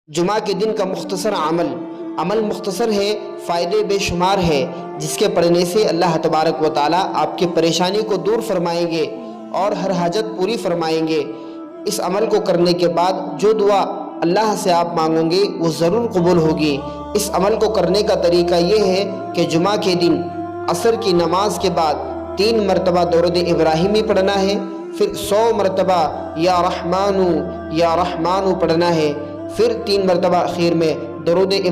जुमा के दिन का मुख्तसर अमल मुख्तसर है, फ़ायदे बेशुमार है, जिसके पढ़ने से अल्लाह तबारक व ताला आपकी परेशानी को दूर फरमाएंगे और हर हाजत पूरी फरमाएंगे। इस अमल को करने के बाद जो दुआ अल्लाह से आप मांगोगे वो ज़रूर कबूल होगी। इस अमल को करने का तरीका ये है कि जुमा के दिन असर की नमाज के बाद 3 मरतबा दरूद इब्राहिमी पढ़ना है, फिर 100 मरतबा या रहमानु पढ़ना है, फिर 3 मरतबा आखिर में दरूद